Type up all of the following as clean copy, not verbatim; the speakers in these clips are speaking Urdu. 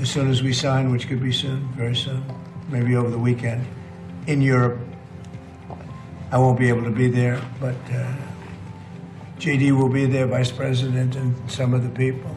As soon as we sign, which could be soon, very soon, maybe over the weekend, in Europe. I won't be able to be there, but JD will be there, Vice President, and some of the people.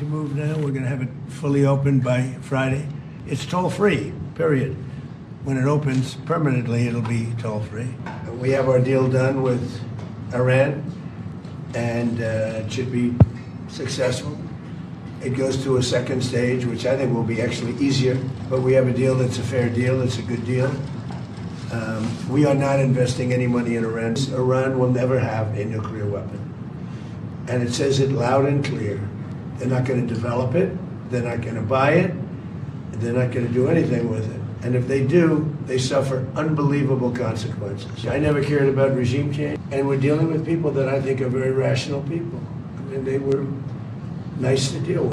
To move now, we're going to have it fully open by Friday. It's toll free, period. When it opens permanently, it'll be toll free. We have our deal done with Iran, and it should be successful. It goes to a second stage, which I think will be actually easier. But we have a deal that's a fair deal. It's a good deal. We are not investing any money in Iran. Iran will never have a nuclear weapon. And it says it loud and clear. They're not going to develop it. They're not going to buy it. They're not going to do anything with it. And if they do, they suffer unbelievable consequences. I never cared about regime change. And we're dealing with people that I think are very rational people. I mean, they were nice to deal with.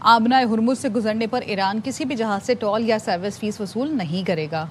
آبنائے ہرمز سے گزرنے پر ایران کسی بھی جہاز سے ٹول یا سروس فیس وصول نہیں کرے گا.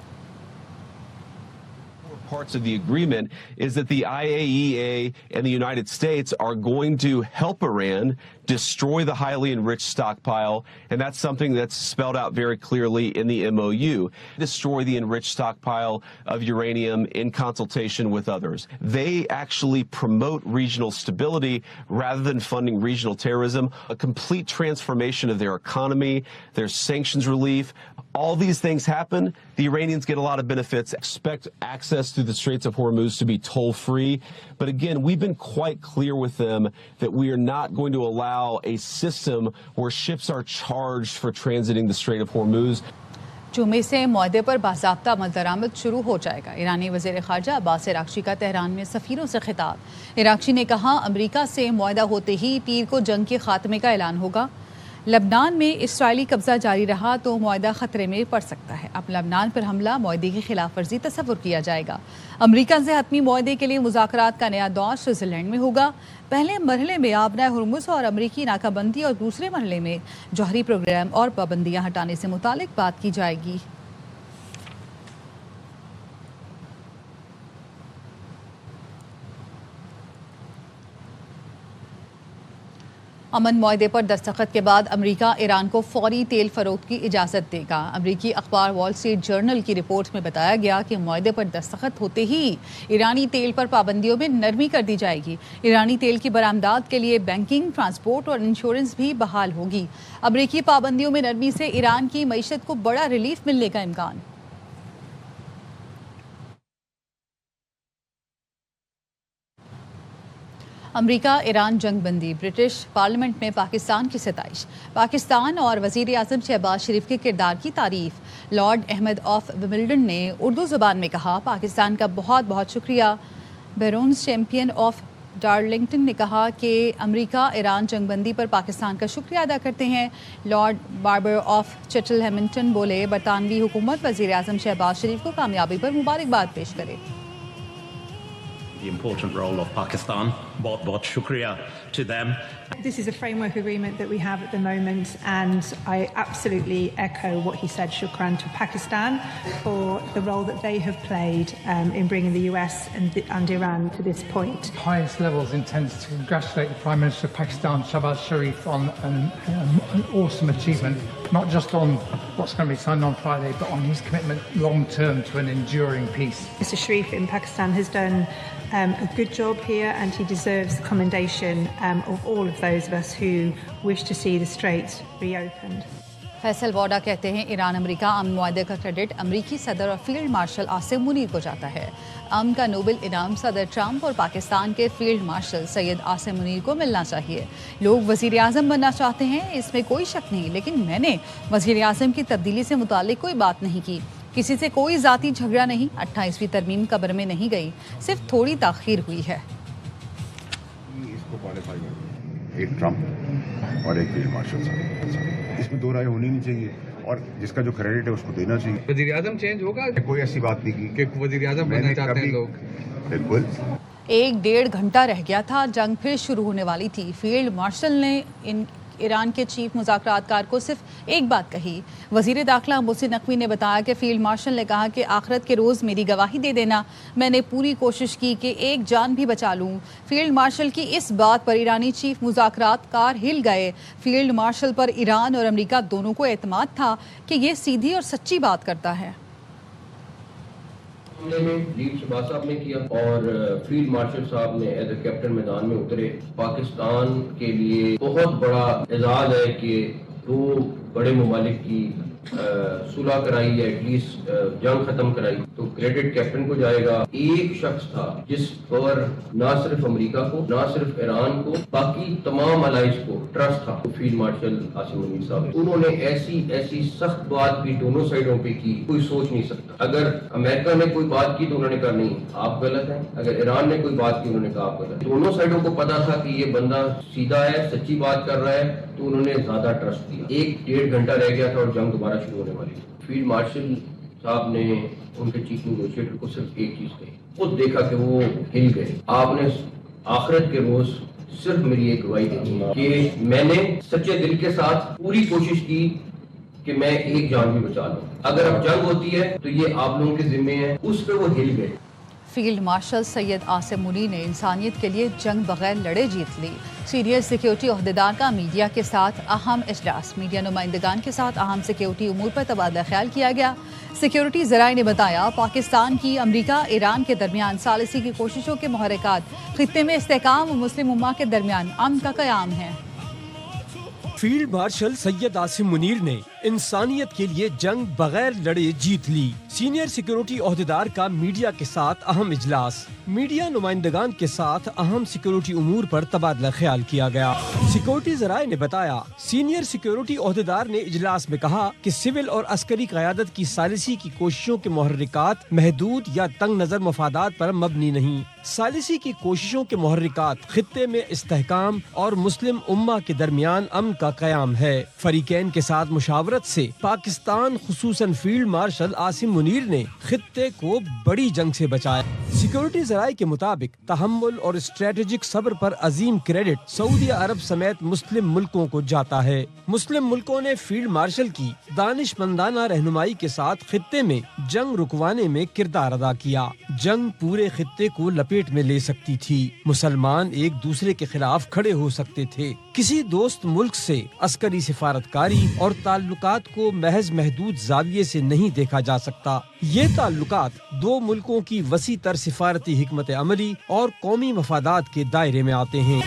Parts of the agreement is that the IAEA and the United States are going to help Iran destroy the highly enriched stockpile, and that's something that's spelled out very clearly in the MOU. Destroy the enriched stockpile of uranium in consultation with others. They actually promote regional stability rather than funding regional terrorism, a complete transformation of their economy, their sanctions relief. All these things happen, the Iranians get a lot of benefits. Expect access through the Straits of Hormuz to be toll-free. But again, we've been quite clear with them that we are not going to allow a system where ships are charged for transiting the Strait of Hormuz. جمعے سے معاہدے پر باضابطہ عمل درآمد شروع ہو جائے گا. ایرانی وزیر خارجہ عباس عراقچی کا تہران میں سفیروں سے خطاب. عراقچی نے کہا امریکہ سے معاہدہ ہوتے ہی پیر کو جنگ کے خاتمے کا اعلان ہوگا. لبنان میں اسرائیلی قبضہ جاری رہا تو معاہدہ خطرے میں پڑ سکتا ہے. اب لبنان پر حملہ معاہدے کی خلاف ورزی تصور کیا جائے گا. امریکہ سے حتمی معاہدے کے لیے مذاکرات کا نیا دور سوئٹزرلینڈ میں ہوگا. پہلے مرحلے میں آبنائے ہرمز اور امریکی ناکہ بندی اور دوسرے مرحلے میں جوہری پروگرام اور پابندیاں ہٹانے سے متعلق بات کی جائے گی. امن معاہدے پر دستخط کے بعد امریکہ ایران کو فوری تیل فروخت کی اجازت دے گا. امریکی اخبار وال اسٹریٹ جرنل کی رپورٹ میں بتایا گیا کہ معاہدے پر دستخط ہوتے ہی ایرانی تیل پر پابندیوں میں نرمی کر دی جائے گی. ایرانی تیل کی برآمدات کے لیے بینکنگ، ٹرانسپورٹ اور انشورنس بھی بحال ہوگی. امریکی پابندیوں میں نرمی سے ایران کی معیشت کو بڑا ریلیف ملنے کا امکان. امریکہ ایران جنگ بندی. برٹش پارلیمنٹ میں پاکستان کی ستائش. پاکستان اور وزیر اعظم شہباز شریف کے کردار کی تعریف. لارڈ احمد آف ومبلڈن نے اردو زبان میں کہا پاکستان کا بہت بہت شکریہ. بیرونز چیمپئن آف ڈارلنگٹن نے کہا کہ امریکہ ایران جنگ بندی پر پاکستان کا شکریہ ادا کرتے ہیں. لارڈ باربر آف چٹل ہیمنٹن بولے برطانوی حکومت وزیر اعظم شہباز شریف کو کامیابی پر مبارکباد پیش کرے. The important role of Pakistan. Bahut shukriya to them. This is a framework agreement that we have at the moment, and I absolutely echo what he said. Shukran to Pakistan for the role that they have played in bringing the US and Iran to this point. Highest levels intends to congratulate the Prime Minister of Pakistan, Shahbaz Sharif, on an awesome achievement, not just on what's going to be signed on Friday, but on his commitment long term to an enduring peace. Mr. Sharif in Pakistan has done a good job here, and he deserves the commendation of all of those of us who wish to see the Strait reopened. Faisal واڈا کہتے ہیں ایران امریکہ امن معاہدے کا کریڈٹ امریکی صدر اور فیلڈ مارشل عاصم منیر کو جاتا ہے. امن کا نوبل انعام صدر ٹرمپ اور پاکستان کے فیلڈ مارشل سید عاصم منیر کو ملنا چاہیے. لوگ وزیر اعظم بننا چاہتے ہیں، اس میں کوئی شک نہیں، لیکن میں نے وزیر اعظم کی تبدیلی سے متعلق کوئی بات نہیں کی. کسی سے کوئی ذاتی جھگڑا نہیں. 28ویں ترمیم قبر میں نہیں گئی، صرف تھوڑی تاخیر ہوئی ہے. ایک ٹرمپ اور ایک فیلڈ مارشل صاحب، اس میں دو رائے ہونی نہیں چاہیے، اور جس کا جو کریڈٹ ہے اس کو دینا چاہیے. وزیر اعظم چینج ہوگا؟ کوئی ایسی بات نہیں کی کہ وزیر اعظم بننا چاہتے ہیں لوگ. بالکل. 1.5 گھنٹہ رہ گیا تھا، جنگ پھر شروع ہونے والی تھی. فیلڈ مارشل نے ایران کے چیف مذاکرات کار کو صرف ایک بات کہی. وزیر داخلہ محسن نقوی نے بتایا کہ فیلڈ مارشل نے کہا کہ آخرت کے روز میری گواہی دے دینا، میں نے پوری کوشش کی کہ ایک جان بھی بچا لوں. فیلڈ مارشل کی اس بات پر ایرانی چیف مذاکرات کار ہل گئے. فیلڈ مارشل پر ایران اور امریکہ دونوں کو اعتماد تھا کہ یہ سیدھی اور سچی بات کرتا ہے. میں لیڈ شہباز صاحب نے کیا اور فیلڈ مارشل صاحب نے ایز اے کیپٹن میدان میں اترے. پاکستان کے لیے بہت بڑا اعزاز ہے کہ دو بڑے ممالک کی صلح کرائی یا ایٹ لیسٹ جنگ ختم کرائی، تو کریڈٹ کیپٹن کو جائے گا. ایک شخص تھا جس پر نہ صرف امریکہ کو، نہ صرف ایران کو، باقی تمام الائز کو ٹرسٹ تھا، فیلڈ مارشل عاصم منیر صاحب. انہوں نے ایسی سخت بات بھی دونوں سائڈوں پہ کی، کوئی سوچ نہیں سکتا. اگر امریکہ نے کوئی بات کی تو انہوں نے کہا نہیں آپ غلط ہیں، اگر ایران نے کوئی بات کی انہوں نے کہا آپ غلط. دونوں سائڈوں کو پتا تھا کہ یہ بندہ سیدھا ہے، سچی بات کر رہا ہے، تو انہوں نے زیادہ ٹرسٹ دیا. 1.5 گھنٹہ رہ گیا تھا اور جنگ دوبارہ شروع ہونے والی. فیلڈ مارشل صاحب نے ان کے چیف نیگوشیٹر کو صرف ایک چیز کہی، خود دیکھا کہ وہ ہل گئے. آپ نے آخرت کے روز صرف میری ایک گواہی دینی ہے کہ میں نے سچے دل کے ساتھ پوری کوشش کی کہ میں ایک جان بھی بچا لوں. اگر اب جنگ ہوتی ہے تو یہ آپ لوگوں کے ذمے ہے. اس پہ وہ ہل گئے. فیلڈ مارشل سید عاصم منیر نے انسانیت کے لیے جنگ بغیر لڑے جیت لی. سینئر سیکیورٹی عہدیدار کا میڈیا کے ساتھ اہم اجلاس. میڈیا نمائندگان کے ساتھ اہم سیکیورٹی امور پر تبادلہ خیال کیا گیا. سیکیورٹی ذرائع نے بتایا پاکستان کی امریکہ ایران کے درمیان ثالثی کی کوششوں کے محرکات خطے میں استحکام و مسلم امہ کے درمیان امن کا قیام ہے. فیلڈ مارشل سید عاصم منیر نے انسانیت کے لیے جنگ بغیر لڑے جیت لی. سینئر سیکیورٹی عہدیدار کا میڈیا کے ساتھ اہم اجلاس. میڈیا نمائندگان کے ساتھ اہم سیکیورٹی امور پر تبادلہ خیال کیا گیا. سیکیورٹی ذرائع نے بتایا سینئر سیکیورٹی عہدیدار نے اجلاس میں کہا کہ سول اور عسکری قیادت کی ثالثی کی کوششوں کے محرکات محدود یا تنگ نظر مفادات پر مبنی نہیں. ثالثی کی کوششوں کے محرکات خطے میں استحکام اور مسلم امہ کے درمیان امن کا قیام ہے. فریقین کے ساتھ مشاورت سے پاکستان خصوصاً فیلڈ مارشل عاصم منیر نے خطے کو بڑی جنگ سے بچایا. سیکیورٹی ذرائع کے مطابق تحمل اور اسٹریٹجک صبر پر عظیم کریڈٹ سعودی عرب سمیت مسلم ملکوں کو جاتا ہے. مسلم ملکوں نے فیلڈ مارشل کی دانش مندانہ رہنمائی کے ساتھ خطے میں جنگ رکوانے میں کردار ادا کیا. جنگ پورے خطے کو لپیٹ میں لے سکتی تھی. مسلمان ایک دوسرے کے خلاف کھڑے ہو سکتے تھے. کسی دوست ملک سے عسکری سفارتکاری اور تعلقات کو محض محدود زاویے سے نہیں دیکھا جا سکتا. یہ تعلقات دو ملکوں کی وسیع تر سفارتی حکمت عملی اور قومی مفادات کے دائرے میں آتے ہیں.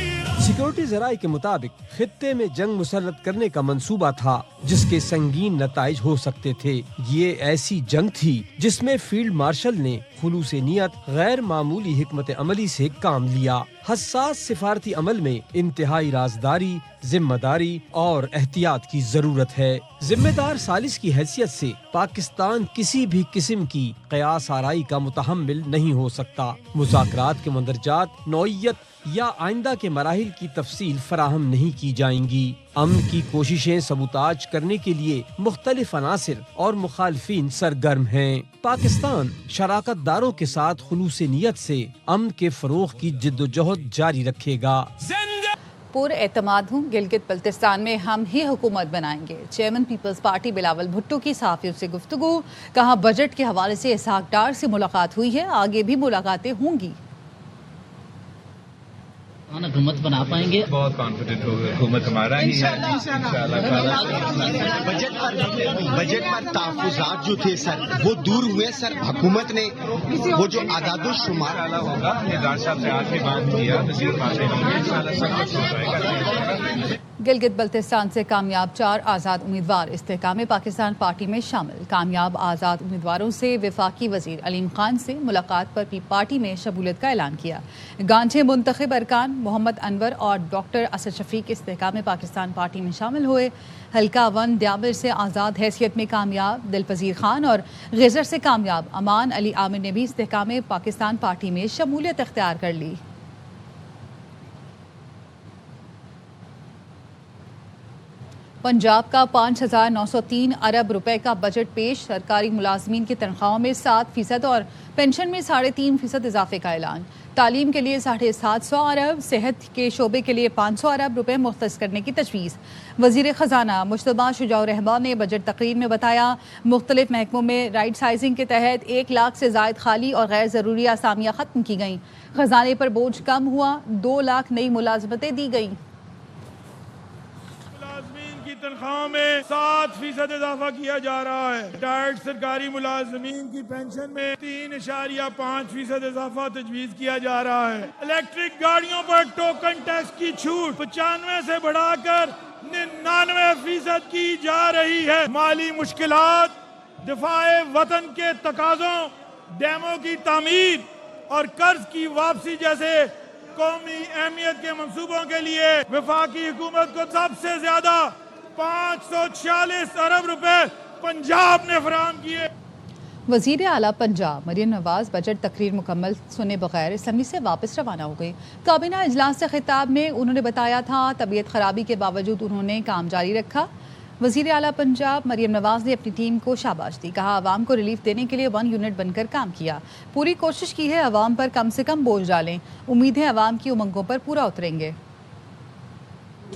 سیکیورٹی ذرائع کے مطابق خطے میں جنگ مسلط کرنے کا منصوبہ تھا جس کے سنگین نتائج ہو سکتے تھے. یہ ایسی جنگ تھی جس میں فیلڈ مارشل نے خلوص نیت غیر معمولی حکمت عملی سے کام لیا. حساس سفارتی عمل میں انتہائی رازداری، ذمہ داری اور احتیاط کی ضرورت ہے. ذمہ دار ثالث کی حیثیت سے پاکستان کسی بھی قسم کی قیاس آرائی کا متحمل نہیں ہو سکتا. مذاکرات کے مندرجات، نوعیت یا آئندہ کے مراحل کی تفصیل فراہم نہیں کی جائیں گی. امن کی کوششیں سبوتاج کرنے کے لیے مختلف عناصر اور مخالفین سرگرم ہیں. پاکستان شراکت داروں کے ساتھ خلوص نیت سے امن کے فروغ کی جد و جہد جاری رکھے گا. پر اعتماد ہوں گلگت بلتستان میں ہم ہی حکومت بنائیں گے. Chairman peoples party Bilawal Bhutto کی صحافیوں سے گفتگو. کہا بجٹ کے حوالے سے اسحاق ڈار سے ملاقات ہوئی ہے، آگے بھی ملاقاتیں ہوں گی. حکومت بنا پائیں گے؟ بہت کانفیڈنٹ ہوگی حکومت ہمارا ہی ہے بجٹ پر تحفظات جو تھے سر وہ دور ہوئے سر. حکومت نے وہ جو اعداد و شمار ہوگا ڈار صاحب سے آج بھی بات کیا وزیر باتیں ہوں گے انشاءاللہ سب کچھ ہو جائے گا. گلگت بلتستان سے کامیاب 4 آزاد امیدوار استحکام پاکستان پارٹی میں شامل. کامیاب آزاد امیدواروں سے وفاقی وزیر علیم خان سے ملاقات پر پارٹی میں شمولیت کا اعلان کیا. گانٹھے منتخب ارکان محمد انور اور ڈاکٹر اسد شفیق استحکام پاکستان پارٹی میں شامل ہوئے. حلقہ 1 دیابر سے آزاد حیثیت میں کامیاب دلپذیر خان اور غیزر سے کامیاب امان علی عامر نے بھی استحکام پاکستان پارٹی میں شمولیت اختیار کر لی. پنجاب کا 5,903 ارب روپے کا بجٹ پیش. سرکاری ملازمین کی تنخواہوں میں 7% اور پینشن میں 3.5% اضافے کا اعلان. تعلیم کے لیے 750 ارب، صحت کے شعبے کے لیے 500 ارب روپے مختص کرنے کی تجویز. وزیر خزانہ مجتبیٰ شجاع الرحمان نے بجٹ تقریر میں بتایا مختلف محکموں میں رائٹ سائزنگ کے تحت 1 لاکھ سے زائد خالی اور غیر ضروری اسامیاں ختم کی گئیں. خزانے پر بوجھ کم ہوا، 2 لاکھ نئی ملازمتیں دی گئیں. تنخواہوں میں 7% اضافہ کیا جا رہا ہے. ریٹائرڈ سرکاری ملازمین کی پینشن میں 3.5% اضافہ تجویز کیا جا رہا ہے. الیکٹرک گاڑیوں پر ٹوکن ٹیکس کی چھوٹ 95 سے بڑھا کر 99% کی جا رہی ہے. مالی مشکلات، دفاع وطن کے تقاضوں، ڈیموں کی تعمیر اور قرض کی واپسی جیسے قومی اہمیت کے منصوبوں کے لیے وفاقی حکومت کو سب سے زیادہ 546 ارب روپے پنجاب نے فراہم کیے. وزیر اعلیٰ پنجاب مریم نواز بجٹ تقریر مکمل سنے بغیر اسمبلی سے واپس روانہ ہو گئی. کابینہ اجلاس سے خطاب میں انہوں نے بتایا تھا طبیعت خرابی کے باوجود انہوں نے کام جاری رکھا. وزیر اعلیٰ پنجاب مریم نواز نے اپنی ٹیم کو شاباش دی. کہا عوام کو ریلیف دینے کے لیے 1 یونٹ بن کر کام کیا. پوری کوشش کی ہے عوام پر کم سے کم بوجھ ڈالیں. امید ہے عوام کی امنگوں پر پورا اتریں گے.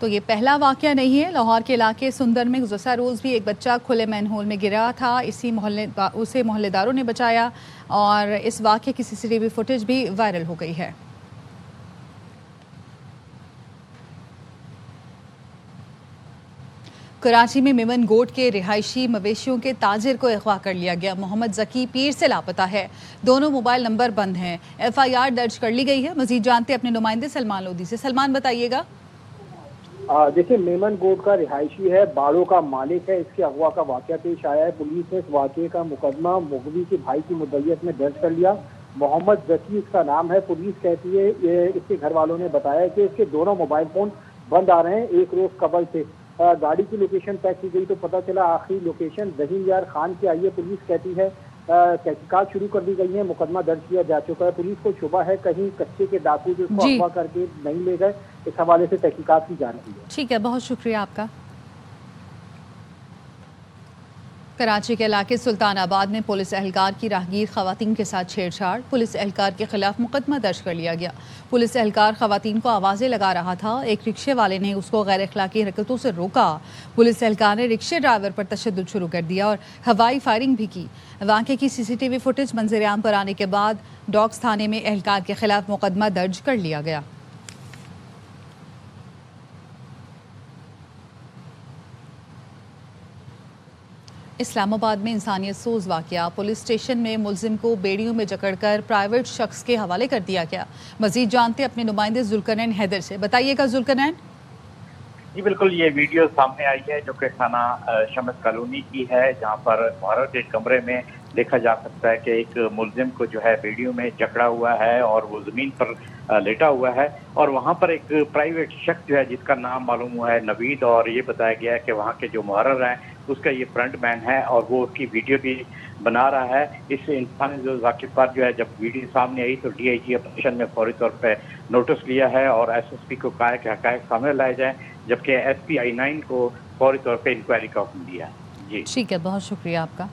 تو یہ پہلا واقعہ نہیں ہے. لاہور کے علاقے سندر میں گزشتہ روز بھی ایک بچہ کھلے مین ہول میں گرا تھا. اسے محلے داروں نے بچایا اور اس واقعے کی CCTV فوٹیج بھی وائرل ہو گئی ہے. کراچی میں میمن گوٹ کے رہائشی مویشیوں کے تاجر کو اغوا کر لیا گیا. محمد ذکی پیر سے لاپتہ ہے. دونوں موبائل نمبر بند ہیں. FIR درج کر لی گئی ہے. مزید جانتے اپنے نمائندے سلمان لودھی سے. سلمان بتائیے گا. دیکھیں میمن گوٹ کا رہائشی ہے, باڑوں کا مالک ہے. اس کے اغوا کا واقعہ پیش آیا ہے. پولیس نے اس واقعے کا مقدمہ مغوی کے بھائی کی مدعیت میں درج کر لیا. محمد ذکی اس کا نام ہے. پولیس کہتی ہے اس کے گھر والوں نے بتایا کہ اس کے دونوں موبائل فون بند آ رہے ہیں ایک روز قبل سے. گاڑی کی لوکیشن طے کی گئی تو پتہ چلا آخری لوکیشن رحیم یار خان کی آئی ہے. پولیس کہتی ہے تحقیقات شروع کر دی گئی ہیں, مقدمہ درج کیا جا چکا ہے. پولیس کو شبہ ہے کہیں کچے کے ڈاکو جو اس کو اغوا کر کے نہیں لے گئے. اس حوالے سے تحقیقات کی جا رہی ہے. ٹھیک ہے, بہت شکریہ آپ کا. کراچی کے علاقے سلطان آباد میں پولیس اہلکار کی راہگیر خواتین کے ساتھ چھیڑ چھاڑ. پولیس اہلکار کے خلاف مقدمہ درج کر لیا گیا. پولیس اہلکار خواتین کو آوازیں لگا رہا تھا. ایک رکشے والے نے اس کو غیر اخلاقی حرکتوں سے روکا. پولیس اہلکار نے رکشے ڈرائیور پر تشدد شروع کر دیا اور ہوائی فائرنگ بھی کی. واقعے کی CCTV فوٹیج منظر عام پر آنے کے بعد ڈاکس تھانے میں اہلکار کے خلاف مقدمہ درج کر لیا گیا. اسلام آباد میں انسانیت سوز واقعہ. پولیس اسٹیشن میں ملزم کو بیڑیوں میں جکڑ کر پرائیویٹ شخص کے حوالے کر دیا گیا. مزید جانتے اپنے نمائندے ذوالقرنین حیدر سے. بتائیے گا ذوالقرنین. جی بالکل, یہ ویڈیو سامنے آئی ہے جو کہ تھانہ شمس کالونی کی ہے, جہاں پر محرر کے کمرے میں دیکھا جا سکتا ہے کہ ایک ملزم کو جو ہے بیڑیوں میں جکڑا ہوا ہے اور وہ زمین پر لیٹا ہوا ہے. اور وہاں پر ایک پرائیویٹ شخص جو ہے جس کا نام معلوم ہوا ہے نوید, اور یہ بتایا گیا ہے کہ وہاں کے جو محرر ہیں اس کا یہ فرنٹ مین ہے اور وہ اس کی ویڈیو بھی بنا رہا ہے. اس انسانی جو واقعے پر جو ہے جب ویڈیو سامنے آئی تو DIG آپریشن میں فوری طور پہ نوٹس لیا ہے اور SSP کو کہا کہ حقائق سامنے لائے جائیں, جبکہ SP I9 کو فوری طور پہ انکوائری کا حکم دیا ہے. جی ٹھیک ہے, بہت شکریہ آپ کا.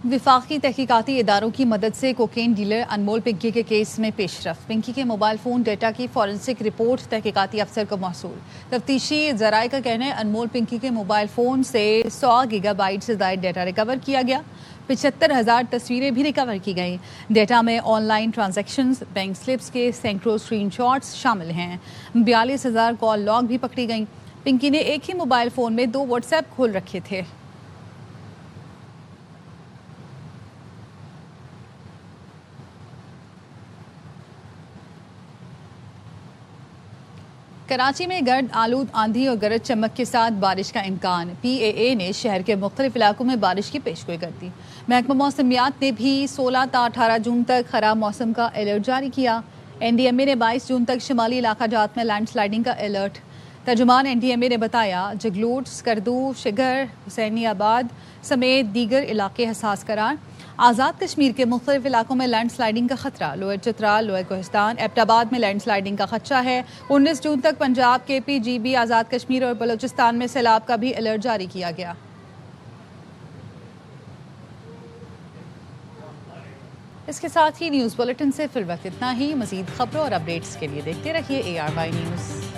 وفاقی تحقیقاتی اداروں کی مدد سے کوکین ڈیلر انمول پنکی کے کیس میں پیش رفت. پنکی کے موبائل فون ڈیٹا کی فورنسک رپورٹ تحقیقاتی افسر کو موصول. تفتیشی ذرائع کا کہنا ہے انمول پنکی کے موبائل فون سے 100 گیگا بائٹ سے زائد ڈیٹا ریکور کیا گیا. 75,000 تصویریں بھی ریکور کی گئیں. ڈیٹا میں on line transactions, bank slips کے سینکڑوں اسکرین شاٹس شامل ہیں. 42,000 کال لاگ بھی پکڑی گئیں. پنکی نے ایک ہی موبائل فون میں 2 واٹس ایپ کھول رکھے تھے. کراچی میں گرد آلود آندھی اور گرج چمک کے ساتھ بارش کا امکان. PAA نے شہر کے مختلف علاقوں میں بارش کی پیشگوئی کر دی. محکمہ موسمیات نے بھی 16 تا 18 جون تک خراب موسم کا الرٹ جاری کیا. NDMA نے 22 جون تک شمالی علاقہ جات میں لینڈ سلائڈنگ کا الرٹ. ترجمان NDMA نے بتایا جگلوٹ, سکردو, شگر, حسینی آباد سمیت دیگر علاقے حساس قرار. آزاد کشمیر کے مختلف علاقوں میں لینڈ سلائڈنگ کا خطرہ. Lower Chitral, lower Kohistan, Abbottabad میں لینڈ سلائڈنگ کا خدشہ ہے. 19 جون تک پنجاب, KP, GB, آزاد کشمیر اور بلوچستان میں سیلاب کا بھی الرٹ جاری کیا گیا. اس کے ساتھ ہی نیوز بلیٹن سے فی الوقت اتنا ہی. مزید خبروں اور اپڈیٹس کے لیے دیکھتے رہیے ARY نیوز.